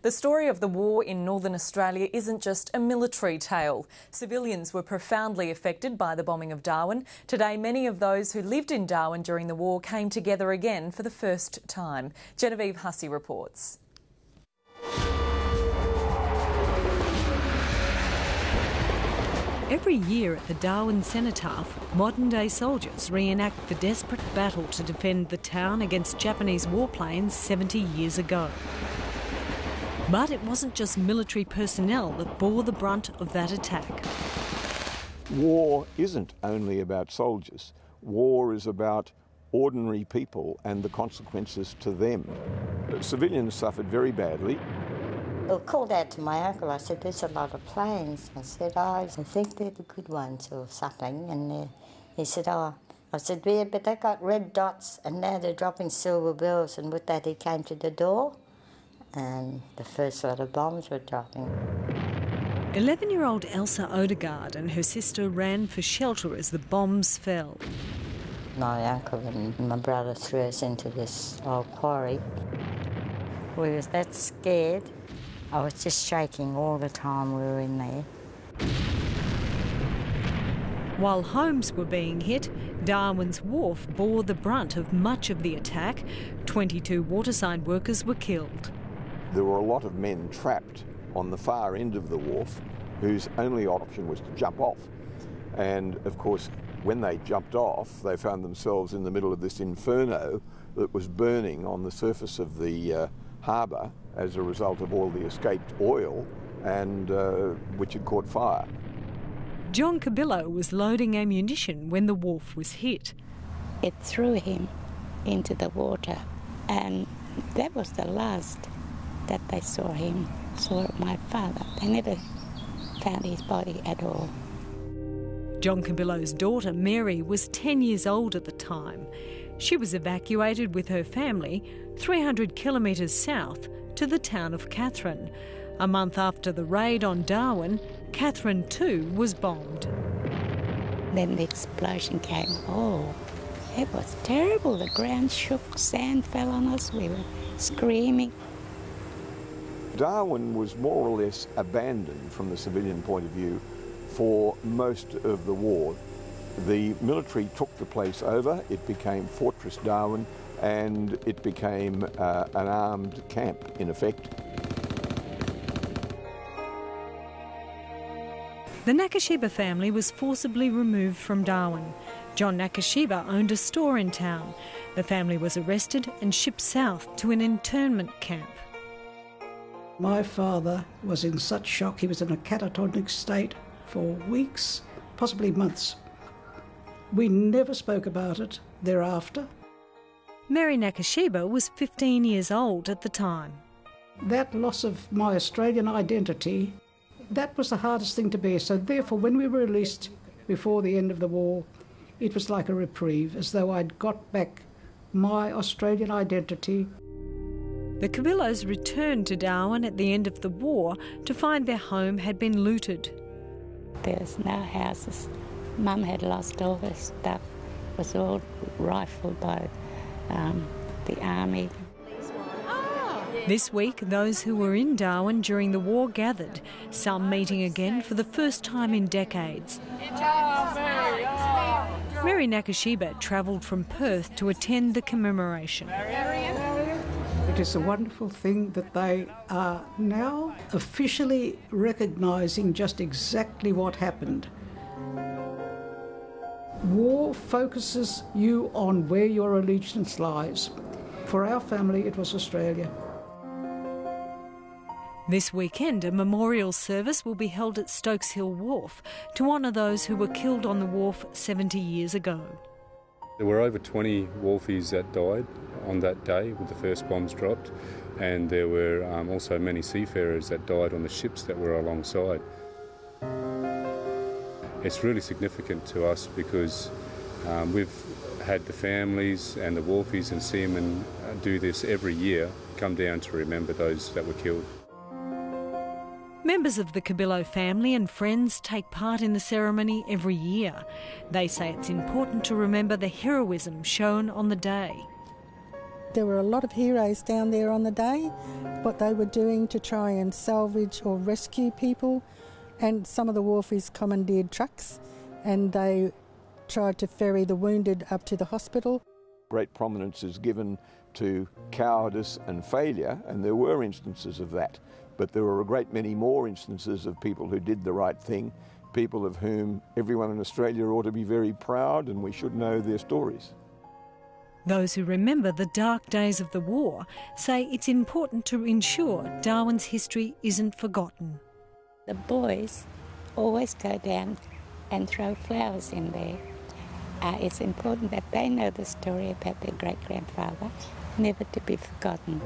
The story of the war in Northern Australia isn't just a military tale. Civilians were profoundly affected by the bombing of Darwin. Today, many of those who lived in Darwin during the war came together again for the first time. Genevieve Hussey reports. Every year at the Darwin Cenotaph, modern-day soldiers reenact the desperate battle to defend the town against Japanese warplanes 70 years ago. But it wasn't just military personnel that bore the brunt of that attack. War isn't only about soldiers. War is about ordinary people and the consequences to them. Civilians suffered very badly. I called out to my uncle. I said, there's a lot of planes. I said, I think they're the good ones or something. And he said, oh. I said, yeah, but they got red dots and now they're dropping silver bills. And with that, he came to the door and the first lot of bombs were dropping. 11-year-old Elsa Odegaard and her sister ran for shelter as the bombs fell. My uncle and my brother threw us into this old quarry. We was that scared. I was just shaking all the time we were in there. While homes were being hit, Darwin's wharf bore the brunt of much of the attack. 22 waterside workers were killed. There were a lot of men trapped on the far end of the wharf whose only option was to jump off. And of course, when they jumped off, they found themselves in the middle of this inferno that was burning on the surface of the harbour as a result of all the escaped oil and which had caught fire. John Cabillo was loading ammunition when the wharf was hit. It threw him into the water, and that was the last that they saw my father. They never found his body at all. John Cabillo's daughter, Mary, was 10 years old at the time. She was evacuated with her family 300 kilometres south to the town of Katherine. A month after the raid on Darwin, Katherine too was bombed. Then the explosion came. Oh, it was terrible. The ground shook, sand fell on us, we were screaming. Darwin was more or less abandoned from the civilian point of view for most of the war. The military took the place over, it became Fortress Darwin, and it became an armed camp, in effect. The Nakashiba family was forcibly removed from Darwin. John Nakashiba owned a store in town. The family was arrested and shipped south to an internment camp. My father was in such shock, he was in a catatonic state for weeks, possibly months. We never spoke about it thereafter. Mary Nakashiba was 15 years old at the time. That loss of my Australian identity, that was the hardest thing to bear. So therefore, when we were released before the end of the war, it was like a reprieve, as though I'd got back my Australian identity. The Cabillos returned to Darwin at the end of the war to find their home had been looted. There's no houses. Mum had lost all her stuff. It was all rifled by the army. This week, those who were in Darwin during the war gathered, some meeting again for the first time in decades. Mary Nakashiba travelled from Perth to attend the commemoration. It is a wonderful thing that they are now officially recognising just exactly what happened. War focuses you on where your allegiance lies. For our family, it was Australia. This weekend, a memorial service will be held at Stokes Hill Wharf to honour those who were killed on the wharf 70 years ago. There were over 20 wharfies that died on that day with the first bombs dropped, and there were also many seafarers that died on the ships that were alongside. It's really significant to us because we've had the families and the wharfies and seamen do this every year, come down to remember those that were killed. Members of the Cabillo family and friends take part in the ceremony every year. They say it's important to remember the heroism shown on the day. There were a lot of heroes down there on the day, what they were doing to try and salvage or rescue people. And some of the wharfies commandeered trucks and they tried to ferry the wounded up to the hospital. Great prominence is given to cowardice and failure, and there were instances of that. But there were a great many more instances of people who did the right thing, people of whom everyone in Australia ought to be very proud, and we should know their stories. Those who remember the dark days of the war say it's important to ensure Darwin's history isn't forgotten. The boys always go down and throw flowers in there. It's important that they know the story about their great-grandfather, never to be forgotten.